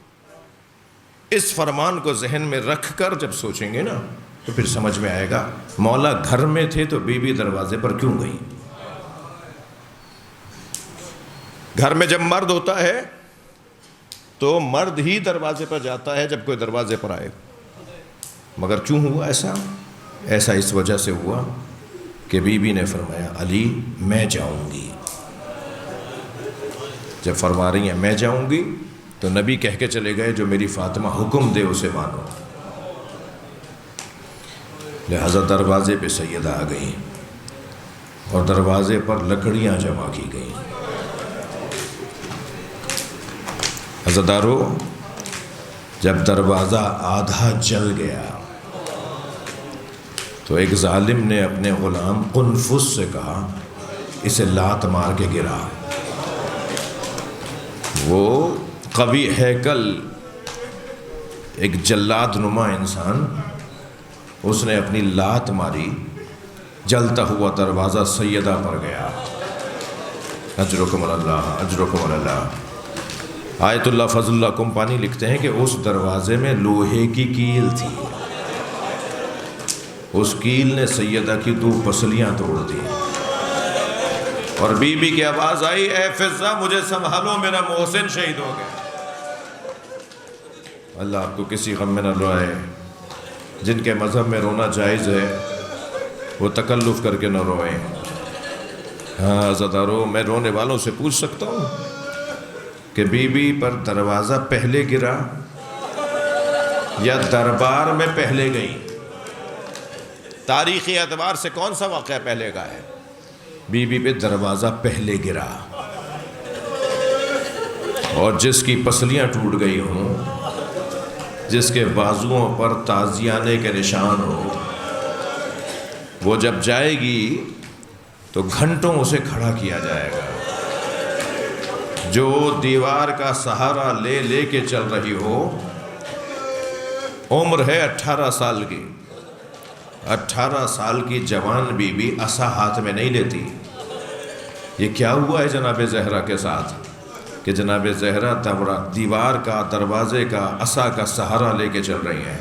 Speaker 2: اس فرمان کو ذہن میں رکھ کر جب سوچیں گے نا تو پھر سمجھ میں آئے گا مولا گھر میں تھے تو بی بی دروازے پر کیوں گئی۔ گھر میں جب مرد ہوتا ہے تو مرد ہی دروازے پر جاتا ہے جب کوئی دروازے پر آئے، مگر کیوں ہوا ایسا؟ ایسا اس وجہ سے ہوا کہ بی بی نے فرمایا علی میں جاؤں گی۔ جب فرما رہی ہیں میں جاؤں گی تو نبی کہہ کے چلے گئے جو میری فاطمہ حکم دے اسے مانو۔ لہذا دروازے پہ سیدہ آ گئی اور دروازے پر لکڑیاں جمع کی گئیں۔ عزادارو، جب دروازہ آدھا جل گیا تو ایک ظالم نے اپنے غلام قنفس سے کہا اسے لات مار کے گرا۔ وہ قوی ہیکل ایک جلاد نما انسان، اس نے اپنی لات ماری، جلتا ہوا دروازہ سیدہ پر گیا۔ اجرکم اللہ اجرکم اللہ۔ آیت اللہ فضل اللہ کمپانی لکھتے ہیں کہ اس دروازے میں لوہے کی کیل تھی، اس کیل نے سیدہ کی 2 پسلیاں توڑ دی، اور بی بی کی آواز آئی اے فضہ مجھے سنبھالو میرا محسن شہید ہو گیا۔ اللہ آپ کو کسی غم میں نہ روئے، جن کے مذہب میں رونا جائز ہے وہ تکلف کر کے نہ روئیں۔ ہاں عزادارو، میں رونے والوں سے پوچھ سکتا ہوں کہ بی بی پر دروازہ پہلے گرا یا دربار میں پہلے گئی؟ تاریخی اعتبار سے کون سا واقعہ پہلے کا ہے؟ بی بی پہ دروازہ پہلے گرا، اور جس کی پسلیاں ٹوٹ گئی ہوں، جس کے بازوؤں پر تازیانے کے نشان ہو، وہ جب جائے گی تو گھنٹوں اسے کھڑا کیا جائے گا۔ جو دیوار کا سہارا لے لے کے چل رہی ہو، عمر ہے 18 سال کی، 18 سال کی جوان بی بی عصا ہاتھ میں نہیں لیتی۔ یہ کیا ہوا ہے جناب زہرا کے ساتھ کہ جناب زہرا دیوار کا، دروازے کا، عصا کا سہارا لے کے چل رہی ہیں،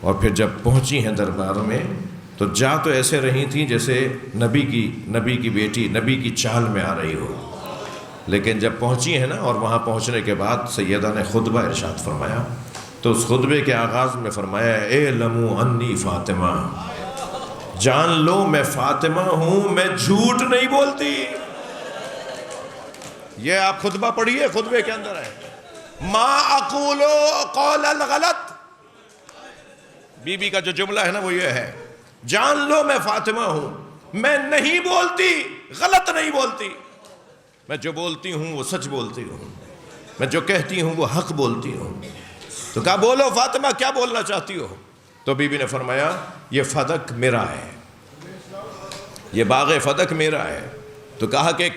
Speaker 2: اور پھر جب پہنچی ہیں دربار میں تو جا تو ایسے رہی تھیں جیسے نبی کی بیٹی نبی کی چال میں آ رہی ہو، لیکن جب پہنچی ہیں نا، اور وہاں پہنچنے کے بعد سیدہ نے خطبہ ارشاد فرمایا، تو اس خطبے کے آغاز میں فرمایا اعلموا انی فاطمہ، جان لو میں فاطمہ ہوں، میں جھوٹ نہیں بولتی۔ یہ آپ خطبہ پڑھیے، خطبے کے اندر ہے ما اقول قول الغلط۔ بی بی کا جو جملہ ہے نا وہ یہ ہے، جان لو میں فاطمہ ہوں، میں نہیں بولتی، غلط نہیں بولتی، میں جو بولتی ہوں وہ سچ بولتی ہوں، میں جو کہتی ہوں وہ حق بولتی ہوں۔ تو کہا بولو فاطمہ کیا بولنا چاہتی ہو؟ تو بی بی نے فرمایا یہ فدق میرا ہے، یہ باغ فدق میرا ہے۔ تو کہا کہ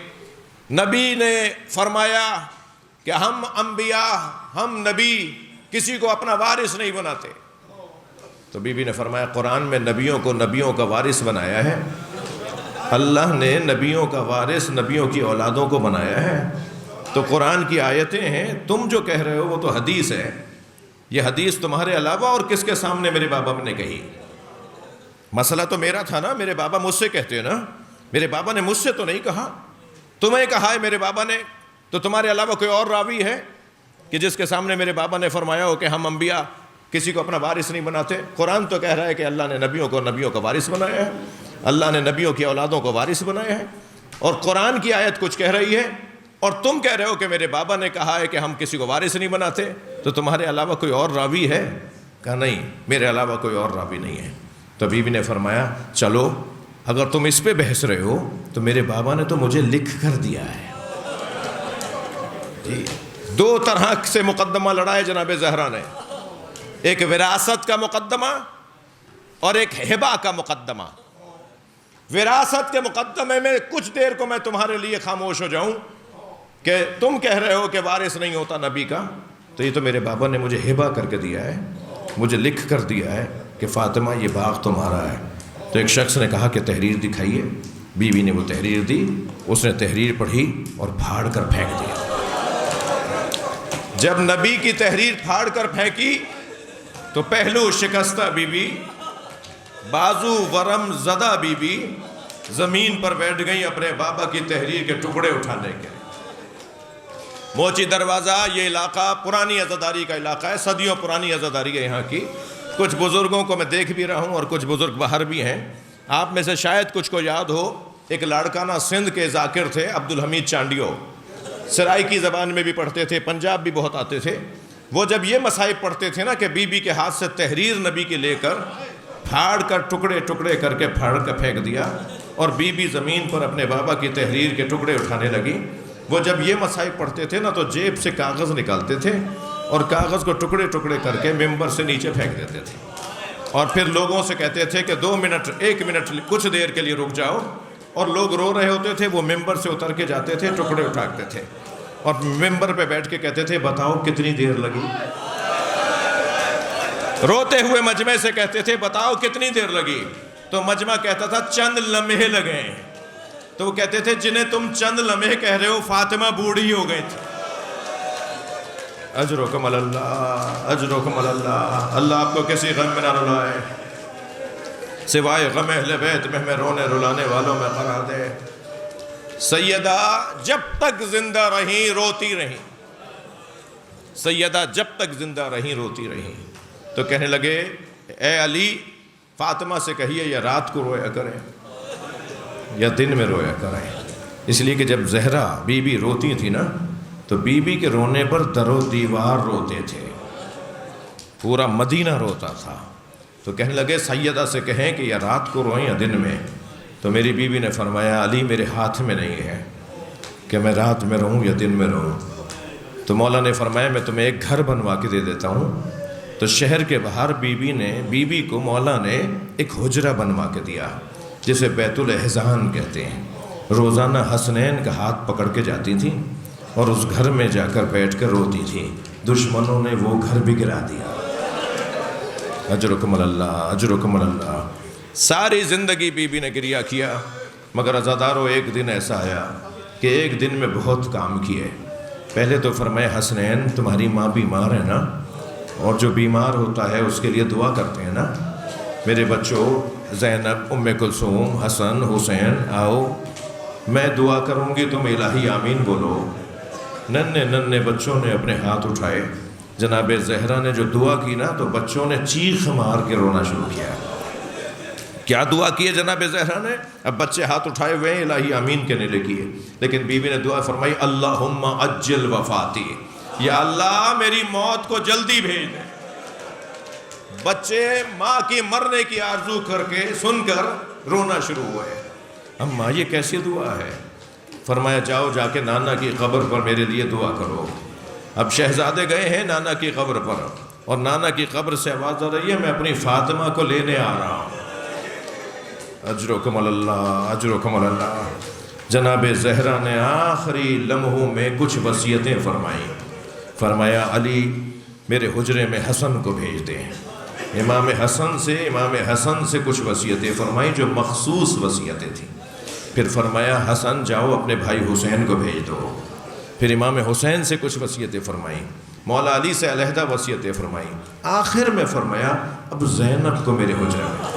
Speaker 2: نبی نے فرمایا کہ ہم انبیاء، ہم نبی کسی کو اپنا وارث نہیں بناتے۔ تو بی بی نے فرمایا قرآن میں نبیوں کو نبیوں کا وارث بنایا ہے، اللہ نے نبیوں کا وارث نبیوں کی اولادوں کو بنایا ہے، تو قرآن کی آیتیں ہیں، تم جو کہہ رہے ہو وہ تو حدیث ہے، یہ حدیث تمہارے علاوہ اور کس کے سامنے میرے بابا نے کہی؟ مسئلہ تو میرا تھا نا، میرے بابا مجھ سے کہتے ہیں نا، میرے بابا نے مجھ سے تو نہیں کہا، تمہیں کہا ہے میرے بابا نے، تو تمہارے علاوہ کوئی اور راوی ہے کہ جس کے سامنے میرے بابا نے فرمایا ہو کہ ہم انبیاء کسی کو اپنا وارث نہیں بناتے؟ قرآن تو کہہ رہا ہے کہ اللہ نے نبیوں کو نبیوں کا وارث بنایا ہے، اللہ نے نبیوں کی اولادوں کو وارث بنایا ہے، اور قرآن کی آیت کچھ کہہ رہی ہے، اور تم کہہ رہے ہو کہ میرے بابا نے کہا ہے کہ ہم کسی کو وارث نہیں بناتے، تو تمہارے علاوہ کوئی اور راوی ہے؟ کہا نہیں، میرے علاوہ کوئی اور راوی نہیں ہے۔ تو بیوی نے فرمایا چلو اگر تم اس پہ بحث رہے ہو تو میرے بابا نے تو مجھے لکھ کر دیا ہے۔ جی 2 طرح سے مقدمہ لڑائے جناب زہرا نے، ایک وراثت کا مقدمہ اور ایک ہبہ کا مقدمہ۔ وراثت کے مقدمے میں کچھ دیر کو میں تمہارے لیے خاموش ہو جاؤں کہ تم کہہ رہے ہو کہ وارث نہیں ہوتا نبی کا، تو یہ تو میرے بابا نے مجھے ہبہ کر کے دیا ہے، مجھے لکھ کر دیا ہے کہ فاطمہ یہ باغ تمہارا ہے۔ تو ایک شخص نے کہا کہ تحریر دکھائیے، بیوی نے وہ تحریر دی، اس نے تحریر پڑھی اور پھاڑ کر پھینک دیا۔ جب نبی کی تحریر پھاڑ کر پھینکی تو پہلو شکستہ بی بی، بازو ورم زدہ بی بی زمین پر بیٹھ گئی اپنے بابا کی تحریر کے ٹکڑے اٹھانے کے۔ موچی دروازہ یہ علاقہ پرانی عزاداری کا علاقہ ہے، صدیوں پرانی عزاداری ہے یہاں کی۔ کچھ بزرگوں کو میں دیکھ بھی رہا ہوں اور کچھ بزرگ باہر بھی ہیں، آپ میں سے شاید کچھ کو یاد ہو، ایک لاڑکانہ سندھ کے ذاکر تھے عبدالحمید چانڈیو، سرائکی زبان میں بھی پڑھتے تھے، پنجاب بھی بہت آتے تھے۔ وہ جب یہ مصائب پڑھتے تھے نا کہ بی بی کے ہاتھ سے تحریر نبی کی لے کر پھاڑ کر ٹکڑے ٹکڑے کر کے پھاڑ کر پھینک دیا، اور بی بی زمین پر اپنے بابا کی تحریر کے ٹکڑے اٹھانے لگی۔ وہ جب یہ مصائب پڑھتے تھے نا تو جیب سے کاغذ نکالتے تھے اور کاغذ کو ٹکڑے ٹکڑے کر کے ممبر سے نیچے پھینک دیتے تھے، اور پھر لوگوں سے کہتے تھے کہ 2 منٹ 1 منٹ کچھ دیر کے لیے رک جاؤ، اور لوگ رو رہے ہوتے تھے، وہ ممبر سے اتر کے جاتے تھے، ٹکڑے اٹھاتے تھے، اور ممبر پہ بیٹھ کے کہتے تھے بتاؤ کتنی دیر لگی؟ روتے ہوئے مجمع سے کہتے تھے بتاؤ کتنی دیر لگی؟ تو مجمع کہتا تھا چند لمحے لگے، تو وہ کہتے تھے جنہیں تم چند لمحے کہہ رہے ہو فاطمہ بوڑھی ہو گئی تھی. اجرکم اللہ، اجرکم اللہ. اللہ آپ کو کسی غم میں نہ رلائے، سوائے غم اہل بیت میں ہمیں رونے رلانے والوں میں قرار دے. سیدہ جب تک زندہ رہیں روتی رہیں، سیدہ جب تک زندہ رہیں روتی رہیں. تو کہنے لگے اے علی فاطمہ سے کہیے یا رات کو رویا کریں یا دن میں رویا کریں. اس لیے کہ جب زہرا بی بی روتی تھی نا تو بی بی کے رونے پر در و دیوار روتے تھے، پورا مدینہ روتا تھا. تو کہنے لگے سیدہ سے کہیں کہ یا رات کو روئیں یا دن میں. تو میری بیوی نے فرمایا علی میرے ہاتھ میں نہیں ہے کہ میں رات میں رہوں یا دن میں رہوں. تو مولا نے فرمایا میں تمہیں ایک گھر بنوا کے دے دیتا ہوں. تو شہر کے باہر بی بی کو مولا نے ایک حجرہ بنوا کے دیا جسے بیت الاحزان کہتے ہیں. روزانہ حسنین کا ہاتھ پکڑ کے جاتی تھی اور اس گھر میں جا کر بیٹھ کر روتی تھی. دشمنوں نے وہ گھر بھی گرا دیا. اجرکم اللہ، اجرکم اللہ. ساری زندگی بی بی نے گریا کیا، مگر عزادارو ایک دن ایسا آیا کہ ایک دن میں بہت کام کیے. پہلے تو فرمایا حسنین تمہاری ماں بیمار ہے نا، اور جو بیمار ہوتا ہے اس کے لیے دعا کرتے ہیں نا. میرے بچوں زینب، ام کلثوم، حسن، حسین آؤ میں دعا کروں گی تم الہی آمین بولو. ننھے ننھے بچوں نے اپنے ہاتھ اٹھائے. جناب زہرا نے جو دعا کی نا تو بچوں نے چیخ مار کے رونا شروع کیا. کیا دعا کی ہے جناب زہرا نے؟ اب بچے ہاتھ اٹھائے ہوئے ہیں الہی آمین کہنے لگی ہے، لیکن بیوی نے دعا فرمائی اللہم عجل وفاتی، یا اللہ میری موت کو جلدی بھیج دے. بچے ماں کی مرنے کی آرزو کر کے سن کر رونا شروع ہوئے. اماں یہ کیسی دعا ہے؟ فرمایا جاؤ جا کے نانا کی قبر پر میرے لیے دعا کرو. اب شہزادے گئے ہیں نانا کی قبر پر اور نانا کی قبر سے آواز آ رہی ہے میں اپنی فاطمہ کو لینے آ رہا ہوں. اجرکم اللہ، اجرکم اللہ. جناب زہرا نے آخری لمحوں میں کچھ وصیتیں فرمائیں. فرمایا علی میرے حجرے میں حسن کو بھیج دیں. امام حسن سے کچھ وصیتیں فرمائیں جو مخصوص وصیتیں تھیں. پھر فرمایا حسن جاؤ اپنے بھائی حسین کو بھیج دو. پھر امام حسین سے کچھ وصیتیں فرمائیں. مولا علی سے علیحدہ وصیتیں فرمائیں. آخر میں فرمایا اب زینب کو میرے حجرے میں.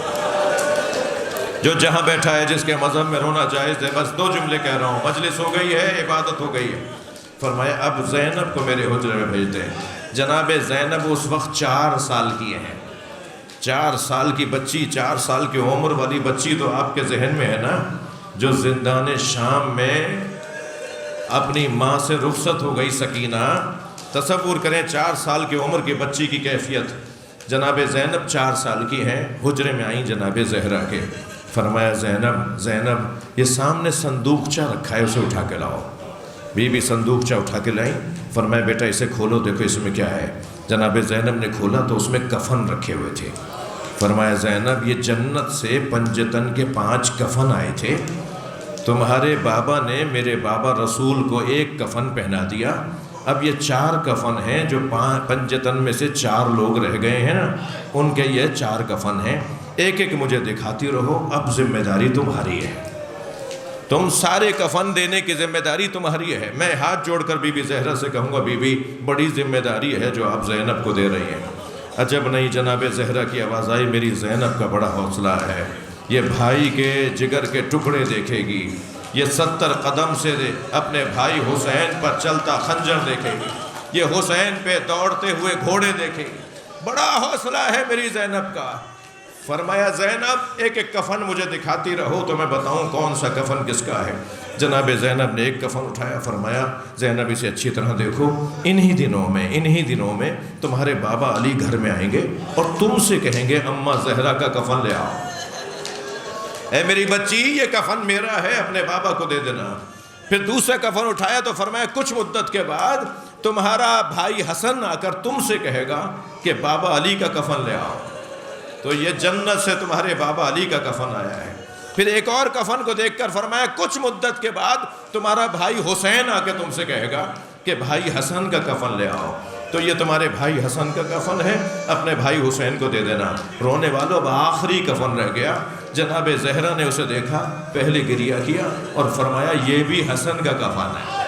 Speaker 2: جو جہاں بیٹھا ہے جس کے مذہب میں رونا جائز ہے، بس 2 جملے کہہ رہا ہوں، مجلس ہو گئی ہے، عبادت ہو گئی ہے. فرمایا اب زینب کو میرے حجرے میں بھیج دیں. جناب زینب اس وقت 4 سال کی ہیں. 4 سال کی بچی، 4 سال کی عمر والی بچی تو آپ کے ذہن میں ہے نا، جو زندان شام میں اپنی ماں سے رخصت ہو گئی سکینہ. تصور کریں 4 سال کی عمر کی بچی کی کیفیت. جناب زینب 4 سال کی ہیں، حجرے میں آئیں جناب زہرا کے. فرمایا زینب یہ سامنے صندوقچہ رکھا ہے اسے اٹھا کے لاؤ. بی بی صندوقچہ اٹھا کے لائیں. فرمایا بیٹا اسے کھولو دیکھو اس میں کیا ہے. جناب زینب نے کھولا تو اس میں کفن رکھے ہوئے تھے. فرمایا زینب یہ جنت سے پنجتن کے 5 کفن آئے تھے. تمہارے بابا نے میرے بابا رسول کو 1 کفن پہنا دیا. اب یہ 4 کفن ہیں جو پنجتن میں سے 4 لوگ رہ گئے ہیں نا، ان کے یہ 4 کفن ہیں. ایک ایک مجھے دکھاتی رہو. اب ذمہ داری تمہاری ہے، تم سارے کفن دینے کی ذمہ داری تمہاری ہے. میں ہاتھ جوڑ کر بی بی زہرا سے کہوں گا بی بی بڑی ذمہ داری ہے جو آپ زینب کو دے رہی ہیں. عجب نہیں جناب زہرا کی آواز آئی میری زینب کا بڑا حوصلہ ہے. یہ بھائی کے جگر کے ٹکڑے دیکھے گی، یہ 70 قدم سے اپنے بھائی حسین پر چلتا خنجر دیکھے گی، یہ حسین پہ دوڑتے ہوئے گھوڑے دیکھے گی. بڑا حوصلہ ہے میری زینب کا. فرمایا زینب ایک ایک کفن مجھے دکھاتی رہو تو میں بتاؤں کون سا کفن کس کا ہے. جناب زینب نے 1 کفن اٹھایا. فرمایا زینب اسے اچھی طرح دیکھو، انہی دنوں میں تمہارے بابا علی گھر میں آئیں گے اور تم سے کہیں گے اماں زہرا کا کفن لے آؤ. اے میری بچی یہ کفن میرا ہے، اپنے بابا کو دے دینا. پھر دوسرا کفن اٹھایا تو فرمایا کچھ مدت کے بعد تمہارا بھائی حسن آ کر تم سے کہے گا کہ بابا علی کا کفن لے آؤ. تو یہ جنت سے تمہارے بابا علی کا کفن آیا ہے. پھر ایک اور کفن کو دیکھ کر فرمایا کچھ مدت کے بعد تمہارا بھائی حسین آ کے تم سے کہے گا کہ بھائی حسن کا کفن لے آؤ. تو یہ تمہارے بھائی حسن کا کفن ہے، اپنے بھائی حسین کو دے دینا۔ رونے والوں آخری کفن رہ گیا۔ جناب زہرا نے اسے دیکھا، پہلے گریہ کیا اور فرمایا یہ بھی حسن کا کفن ہے۔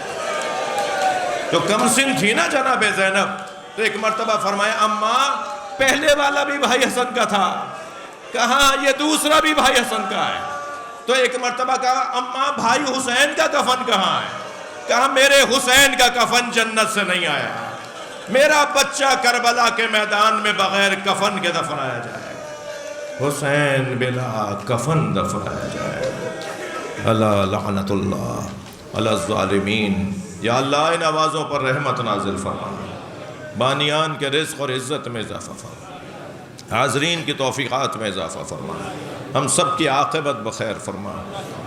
Speaker 2: تو کم سن تھی نا جناب زینب، تو ایک مرتبہ فرمایا اماں پہلے والا بھی بھائی حسن کا تھا، کہاں یہ دوسرا بھی بھائی حسن کا ہے۔ تو ایک مرتبہ کہا اماں بھائی حسین کا کفن کہاں ہے؟ کہا میرے حسین کا کفن جنت سے نہیں آیا، میرا بچہ کربلا کے میدان میں بغیر کفن کے دفنایا جائے، حسین بلا کفن دفنایا جائے۔ اللہ لعنت اللہ علی الظالمین۔ یا اللہ ان آوازوں پر رحمت نازل فرما، بانیان کے رزق اور عزت میں اضافہ فرما، حاضرین کی توفیقات میں اضافہ فرما، ہم سب کی عاقبت بخیر فرما،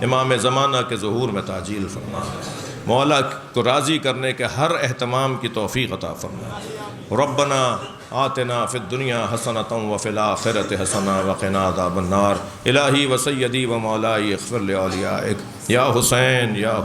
Speaker 2: امام زمانہ کے ظہور میں تعجیل فرما، مولا کو راضی کرنے کے ہر اہتمام کی توفیق عطا فرما۔ ربنا آتنا فی الدنیا حسنۃ وفی الآخرۃ حسنۃ وقنا عذاب النار۔ الہی و سیدی و مولائی اغفر لأولیائک یا حسین یا